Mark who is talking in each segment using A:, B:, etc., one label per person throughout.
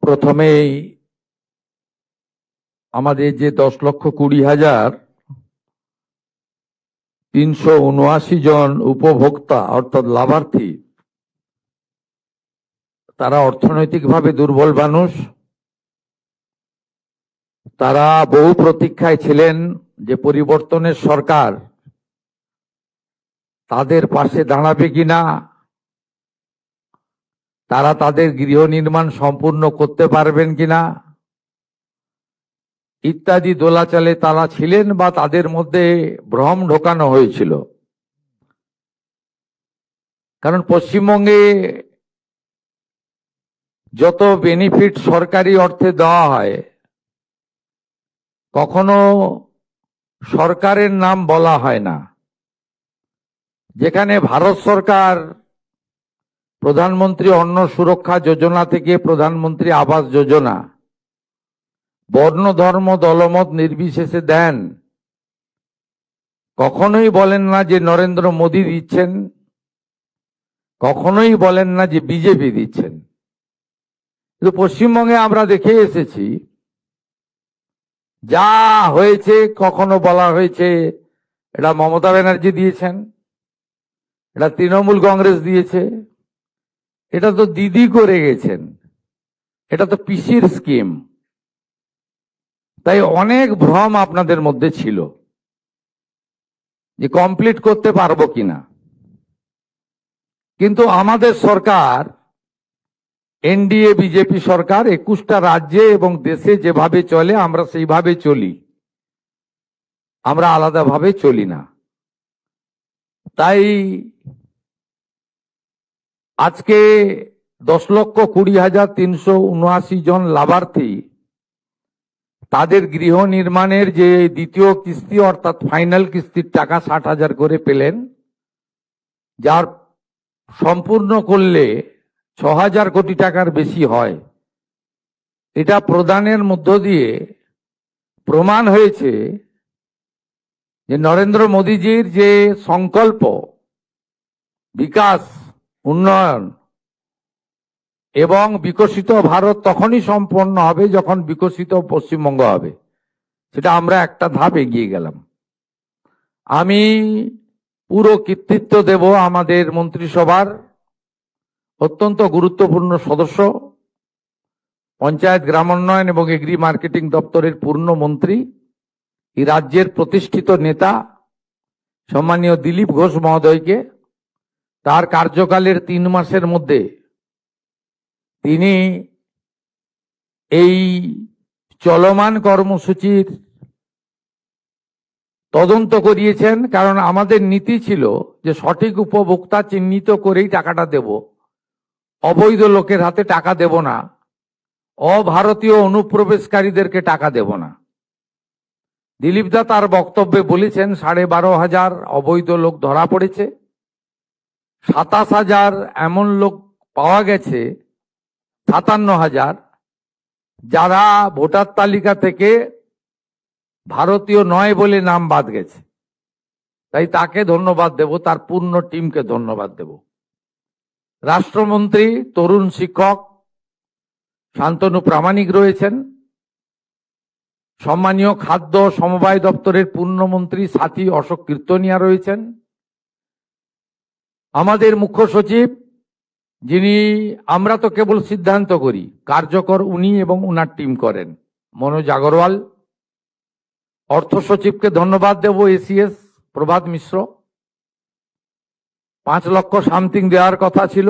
A: প্রথমেই আমাদের যে 10,20,379 জন উপভোক্তা অর্থাৎ লাভার্থী, তারা অর্থনৈতিকভাবে দুর্বল মানুষ। তারা বহু প্রতীক্ষায় ছিলেন যে পরিবর্তনের সরকার তাদের পাশে দাঁড়াবে কিনা, তারা তাদের গৃহ নির্মাণ সম্পূর্ণ করতে পারবেন কিনা ইত্যাদি দোলাচলে তারা ছিলেন বা তাদের মধ্যে ভ্রম ঢোকানো হয়েছিল। কারণ পশ্চিমবঙ্গে যত বেনিফিট সরকারি অর্থে দেওয়া হয়, কখনো সরকারের নাম বলা হয় না। যেখানে ভারত সরকার প্রধানমন্ত্রী অন্ন সুরক্ষা যোজনা থেকে প্রধানমন্ত্রী আবাস যোজনা বর্ণ ধর্ম দলমত নির্বিশেষে দেন, কখনোই বলেন না যে নরেন্দ্র মোদী দিচ্ছেন, কখনোই বলেন না যে বিজেপি দিচ্ছেন। কিন্তু পশ্চিমবঙ্গে আমরা দেখে এসেছি যা হয়েছে, কখনো বলা হয়েছে এটা মমতা ব্যানার্জি দিয়েছেন, এটা তৃণমূল কংগ্রেস দিয়েছে, এটা তো দিদি করে গেছেন, এটা তো পিসির স্কিম। তাই অনেক ভ্রম আপনাদের মধ্যে ছিল যে কমপ্লিট করতে পারবো কিনা। কিন্তু আমাদের সরকার, এনডিএ বিজেপি সরকার 21টা রাজ্যে এবং দেশে যেভাবে চলে আমরা সেইভাবে চলি, আমরা আলাদাভাবে চলি না। তাই আজকে 10,20,379 জন লাভার্থী তাদের গৃহ নির্মাণের যে দ্বিতীয় কিস্তি অর্থাৎ ফাইনাল কিস্তির টাকা 60,000 করে পেলেন, যার সম্পূর্ণ করলে 6,000 কোটি টাকার বেশি হয়। এটা প্রদানের মধ্য দিয়ে প্রমাণ হয়েছে যে নরেন্দ্র মোদীজির যে সংকল্প বিকাশ, উন্নয়ন এবং বিকশিত ভারত তখনই সম্পন্ন হবে যখন বিকশিত পশ্চিমবঙ্গ হবে। সেটা আমরা একটা ধাপ এগিয়ে গেলাম। আমি পুরো কৃতিত্ব দেব আমাদের মন্ত্রিসভার অত্যন্ত গুরুত্বপূর্ণ সদস্য, পঞ্চায়েত গ্রামোন্নয়ন এবং এগ্রি মার্কেটিং দপ্তরের পূর্ণ মন্ত্রী, এই রাজ্যের প্রতিষ্ঠিত নেতা সম্মানীয় দিলীপ ঘোষ মহোদয়কে। তার কার্যকালের 3 মাসের মধ্যে তিনি এই চলমান কর্মসূচির তদন্ত করিয়েছেন। কারণ আমাদের নীতি ছিল যে সঠিক উপভোক্তা চিহ্নিত করেই টাকাটা দেব, অবৈধ লোকের হাতে টাকা দেব না, অভারতীয় অনুপ্রবেশকারীদেরকে টাকা দেব না। দিলীপ দা তার বক্তব্যে বলেছেন 12,500 অবৈধ লোক ধরা পড়েছে, 27,000 এমন লোক পাওয়া গেছে, 57,000 যারা ভোটার তালিকা থেকে ভারতীয় নয় বলে নাম বাদ গেছে। তাই তাকে ধন্যবাদ দেব, তার পূর্ণ টিমকে ধন্যবাদ দেব। রাষ্ট্রমন্ত্রী তরুণ শিক্ষক শান্তনু প্রামাণিক রয়েছেন, সম্মানীয় খাদ্য সমবায় দপ্তরের পূর্ণমন্ত্রী সাথী অশোক কীর্তনিয়া রয়েছেন, আমাদের মুখ্য সচিব, যিনি আমরা তো কেবল সিদ্ধান্ত করি, কার্যকর উনি এবং উনার টিম করেন, মনোজ আগরওয়াল। অর্থ সচিবকে ধন্যবাদ দেব, এসিএস প্রভাত মিশ্র। 5 লক্ষ সামথিং দেওয়ার কথা ছিল,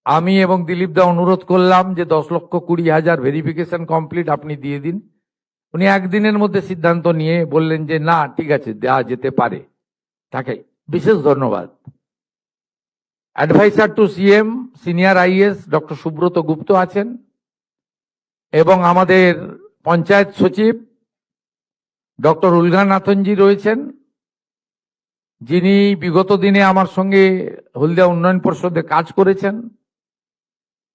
A: আমি এবং দিলীপ দা অনুরোধ করলাম যে 10,20,000 ভেরিফিকেশন কমপ্লিট, আপনি দিয়ে দিন। উনি একদিনের মধ্যে সিদ্ধান্ত নিয়ে বললেন যে না ঠিক আছে, দেওয়া যেতে পারে। তাকে বিশেষ ধন্যবাদ। Adviser to CM senior IAS doctor Subrata Gupta আছেন এবং আমাদের পঞ্চায়েত সচিব ডক্টর উলগানাথনজি রয়েছেন, যিনি বিগত দিনে আমার সঙ্গে হলদিয়া উন্নয়ন পর্ষদে কাজ করেছেন।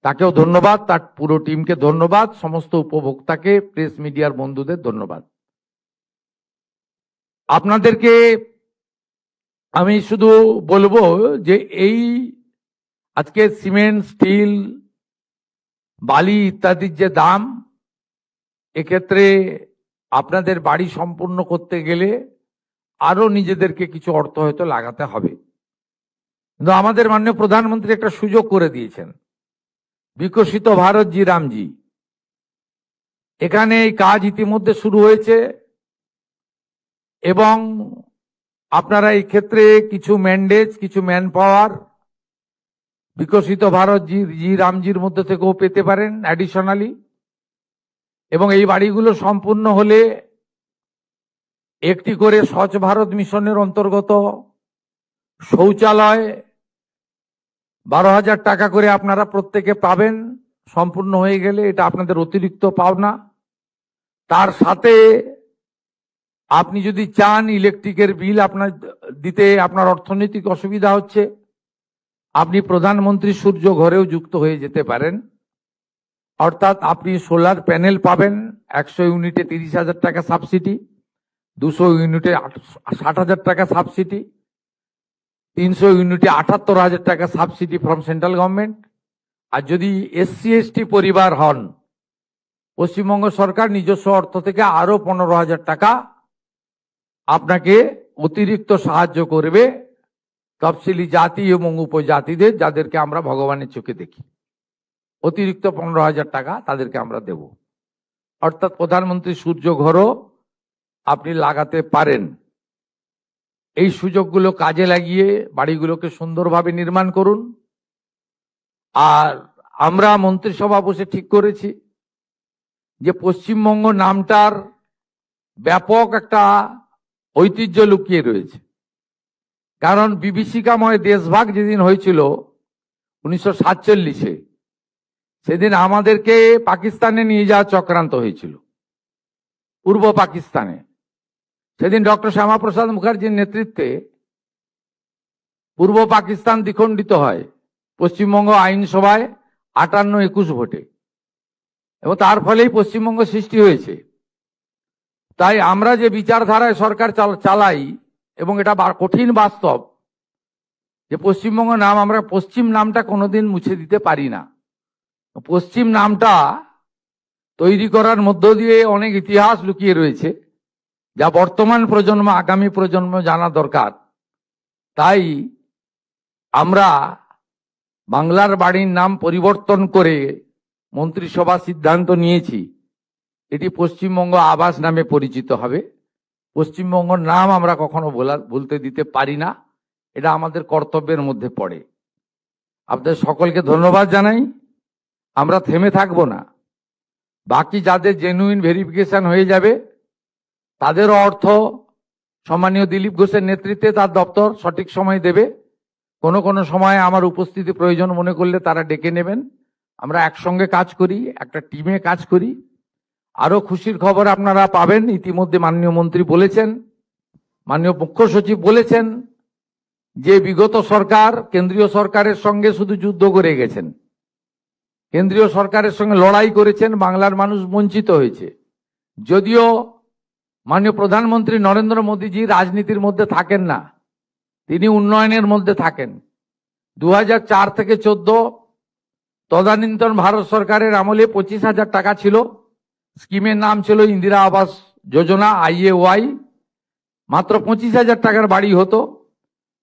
A: তাকেও ধন্যবাদ, তার পুরো টিমকে ধন্যবাদ, সমস্ত উপভোক্তাকে, প্রেস মিডিয়ার বন্ধুদের ধন্যবাদ। আপনাদেরকে আমি শুধু বলবো যে এই আজকে সিমেন্ট, স্টিল, বালি ইত্যাদির যে দাম, এক্ষেত্রে আপনাদের বাড়ি সম্পূর্ণ করতে গেলে আরো নিজেদেরকে কিছু অর্থ হয়তো লাগাতে হবে। কিন্তু আমাদের মাননীয় প্রধানমন্ত্রী একটা সুযোগ করে দিয়েছেন, বিকশিত ভারত জি রামজি। এখানে এই কাজ ইতিমধ্যে শুরু হয়েছে এবং আপনারা এই ক্ষেত্রে কিছু ম্যান্ডেজ, কিছু ম্যান পাওয়ার বিকশিত ভারত জি রামজির মধ্যে থেকেও পেতে পারেন অ্যাডিশনালি। এবং এই বাড়িগুলো সম্পূর্ণ হলে একটি করে স্বচ্ছ ভারত মিশনের অন্তর্গত শৌচালয় 12,000 টাকা করে আপনারা প্রত্যেকে পাবেন সম্পূর্ণ হয়ে গেলে, এটা আপনাদের অতিরিক্ত পাওনা। তার সাথে আপনি যদি চান ইলেকট্রিকের বিল আপনার দিতে আপনার অর্থনৈতিক অসুবিধা হচ্ছে, আপনি প্রধানমন্ত্রী সূর্য ঘরেও যুক্ত হয়ে যেতে পারেন। অর্থাৎ আপনি সোলার প্যানেল পাবেন 100 ইউনিটে 30,000 টাকা সাবসিডি, 200 ইউনিটে 60,000 টাকা সাবসিডি, 300 ইউনিটে 78,000 টাকা সাবসিডি ফ্রম সেন্ট্রাল গভর্নমেন্ট। আর যদি SC ST পরিবার হন, পশ্চিমবঙ্গ সরকার নিজস্ব অর্থ থেকে আরো 15,000 টাকা আপনাকে অতিরিক্ত সাহায্য করবে তফসিলি জাতি এবং উপজাতিদের, যাদেরকে আমরা ভগবানের চোখে দেখি। অতিরিক্ত 15,000 টাকা তাদেরকে আমরা দেব। অর্থাৎ প্রধানমন্ত্রী সূর্য ঘরও আপনি লাগাতে পারেন। এই সুযোগগুলো কাজে লাগিয়ে বাড়িগুলোকে সুন্দরভাবে নির্মাণ করুন। আর আমরা মন্ত্রিসভা বসে ঠিক করেছি যে পশ্চিমবঙ্গ নামটার ব্যাপক একটা ঐতিহ্য লুকিয়ে রয়েছে। কারণ বিভীষিকাময় দেশভাগ যেদিন হয়েছিল 1947-এ, সেদিন আমাদেরকে পাকিস্তানে নিয়ে যাওয়ার চক্রান্ত হয়েছিল, পূর্ব পাকিস্তানে। সেদিন ডক্টর শ্যামাপ্রসাদ মুখার্জির নেতৃত্বে পূর্ব পাকিস্তান দ্বিখণ্ডিত হয় পশ্চিমবঙ্গ আইনসভায় 58-21 ভোটে, এবং তার ফলেই পশ্চিমবঙ্গ সৃষ্টি হয়েছে। তাই আমরা যে বিচারধারায় সরকার চালাই, এবং এটা কঠিন বাস্তব যে পশ্চিমবঙ্গ নাম, আমরা পশ্চিম নামটা কোনোদিন মুছে দিতে পারি না। পশ্চিম নামটা তৈরি করার মধ্য দিয়ে অনেক ইতিহাস লুকিয়ে রয়েছে, যা বর্তমান প্রজন্ম, আগামী প্রজন্ম জানা দরকার। তাই আমরা বাংলার বাড়ির নাম পরিবর্তন করে মন্ত্রিসভা সিদ্ধান্ত নিয়েছি, এটি পশ্চিমবঙ্গ আবাস নামে পরিচিত হবে। পশ্চিমবঙ্গের নাম আমরা কখনো বলতে দিতে পারি না, এটা আমাদের কর্তব্যের মধ্যে পড়ে। আপনাদের সকলকে ধন্যবাদ জানাই। আমরা থেমে থাকব না। বাকি যাদের জেনুইন ভেরিফিকেশন হয়ে যাবে তাদেরও অর্থ সম্মানীয় দিলীপ ঘোষের নেতৃত্বে তার দপ্তর সঠিক সময় দেবে। কোনো কোনো সময় আমার উপস্থিতি প্রয়োজন মনে করলে তারা ডেকে নেবেন। আমরা একসঙ্গে কাজ করি, একটা টিমে কাজ করি। আরো খুশির খবর আপনারা পাবেন। ইতিমধ্যে মাননীয় মন্ত্রী বলেছেন, মাননীয় মুখ্য সচিব বলেছেন যে বিগত সরকার কেন্দ্রীয় সরকারের সঙ্গে শুধু যুদ্ধ করে গেছেন, কেন্দ্রীয় সরকারের সঙ্গে লড়াই করেছেন, বাংলার মানুষ বঞ্চিত হয়েছে। যদিও মাননীয় প্রধানমন্ত্রী নরেন্দ্র মোদীজি রাজনীতির মধ্যে থাকেন না, তিনি উন্নয়নের মধ্যে থাকেন। 2004 থেকে 14 তদানীন্তন ভারত সরকারের আমলে 25,000 টাকা ছিল। স্কিমের নাম ছিল ইন্দিরা আবাস যোজনা, IAY। মাত্র 25,000 টাকার বাড়ি হতো,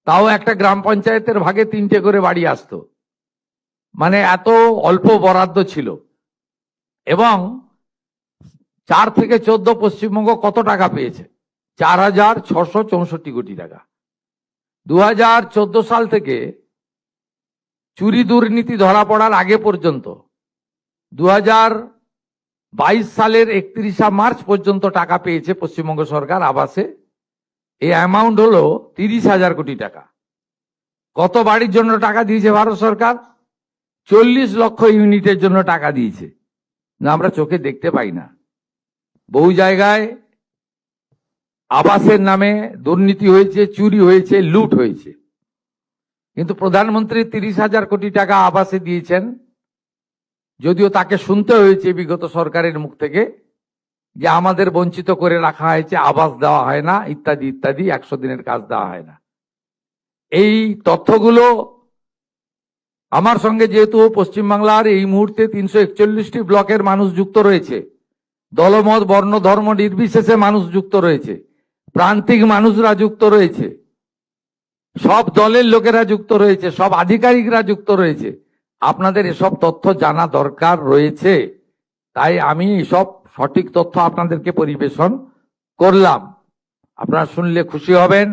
A: তাও একটা গ্রাম পঞ্চায়েতের ভাগে 3টে করে বাড়ি আসতো। মানে এত অল্প বরাদ্দ ছিল। এবং 4 থেকে 14 পশ্চিমবঙ্গ কত টাকা পেয়েছে? 4,664 কোটি টাকা। 2014 সাল থেকে চুরি দুর্নীতি ধরা পড়ার আগে পর্যন্ত 2022 সালের 31 মার্চ পর্যন্ত টাকা পেয়েছে পশ্চিমবঙ্গ সরকার আবাসে। এই অ্যামাউন্ট হলো 30,000 কোটি টাকা। কত বাড়ির জন্য টাকা দিয়েছে ভারত সরকার? 40 লক্ষ ইউনিটের জন্য টাকা দিয়েছে, না আমরা চোখে দেখতে পাই না। বহু জায়গায় আবাসের নামে দুর্নীতি হয়েছে, চুরি হয়েছে, লুট হয়েছে। কিন্তু প্রধানমন্ত্রী 30,000 কোটি টাকা আবাসে দিয়েছেন, যদিও তাকে শুনতে হয়েছে বিগত সরকারের মুখ থেকে যে আমাদের বঞ্চিত করে রাখা হয়েছে, আবাস দেওয়া হয় না, ইত্যাদি ইত্যাদি, 100 দিনের কাজ দেওয়া হয় না। এই তথ্যগুলো আমার সঙ্গে যেহেতু পশ্চিমবাংলার এই মুহূর্তে 341টি ব্লকের মানুষ যুক্ত রয়েছে, দলমত বর্ণ ধর্ম নির্বিশেষে মানুষ যুক্ত রয়েছে, প্রান্তিক মানুষরা যুক্ত রয়েছে, সব দলের লোকেরা যুক্ত রয়েছে, সব আধিকারিকরা যুক্ত রয়েছে, আপনাদের এসব তথ্য জানা দরকার রয়েছে। তাই আমি এসব সঠিক তথ্য আপনাদেরকে পরিবেশন করলাম। আপনারা শুনলে খুশি হবেন।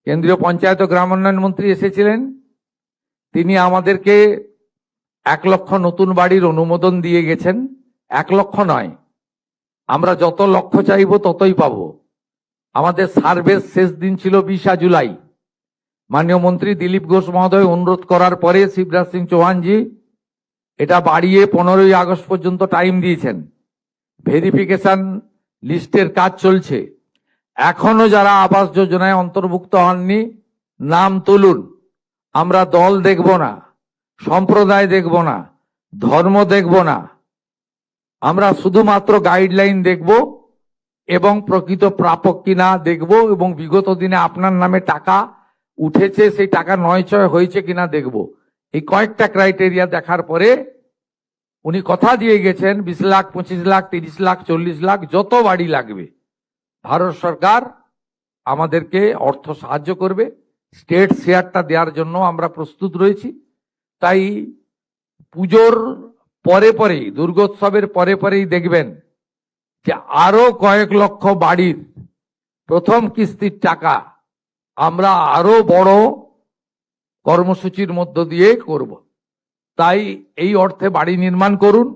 A: কেন্দ্রীয় পঞ্চায়েত ও গ্রাম উন্নয়ন মন্ত্রী এসেছিলেন, তিনি আমাদেরকে 1 লক্ষ নতুন বাড়ির অনুমোদন দিয়ে গেছেন। 1 লক্ষ নয়, আমরা যত লক্ষ চাইব ততই পাবো। আমাদের সার্ভের শেষ দিন ছিল 20 জুলাই। মাননীয় মন্ত্রী দিলীপ ঘোষ মহোদয় অনুরোধ করার পরে শিবরাজ সিং চৌহানজি এটা বাড়িয়ে 15ই আগস্ট পর্যন্ত টাইম দিয়েছেন। ভেরিফিকেশন লিস্টের কাজ চলছে। এখনো যারা আবাস যোজনায় অন্তর্ভুক্ত হননি, নাম তুলুন। আমরা দল দেখব না, সম্প্রদায় দেখব না, ধর্ম দেখব না, আমরা শুধুমাত্র গাইডলাইন দেখব এবং প্রকৃত প্রাপক কিনা দেখব, এবং বিগত দিনে আপনার নামে টাকা উঠেছে সেই টাকা নয়ছয় হয়েছে কিনা দেখব। এই কয়েকটা ক্রাইটেরিয়া দেখার পরে উনি কথা দিয়ে গেছেন 20 লাখ, 25 লাখ, 30 লাখ, 40 লাখ যত বাড়ি লাগবে ভারত সরকার আমাদেরকে অর্থ সাহায্য করবে। স্টেট শেয়ারটা দেওয়ার জন্য আমরা প্রস্তুত রয়েছি। তাই পুজোর পরে পরেই, দুর্গোৎসবের পরে পরেই দেখবেন যে আরো কয়েক লক্ষ বাড়ির প্রথম কিস্তির টাকা আমরা আরো বড় কর্মসূচির মধ্য দিয়ে করব। তাই এই অর্থে বাড়ি নির্মাণ করুন।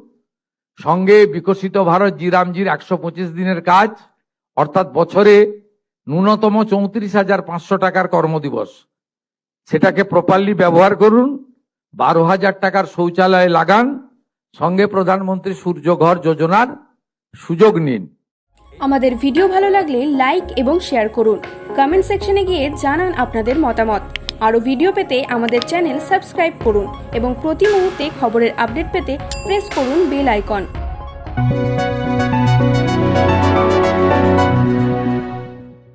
A: সঙ্গে বিকশিত ভারত জি রামজির 125 দিনের কাজ, অর্থাৎ বছরে ন্যূনতম 34,500 টাকার কর্মদিবস, সেটাকে প্রপারলি ব্যবহার করুন। 12,000 টাকার শৌচালয় লাগান। সঙ্গে প্রধানমন্ত্রী সূর্যঘর যোজনার সুযোগ নিন।
B: আমাদের ভিডিও ভালো লাগলে লাইক এবং শেয়ার করুন। কমেন্ট সেকশনে গিয়ে জানান আপনাদের মতামত। আরও ভিডিও পেতে আমাদের চ্যানেল সাবস্ক্রাইব করুন এবং প্রতি মুহূর্তে খবরের আপডেট পেতে প্রেস করুন বেল আইকন।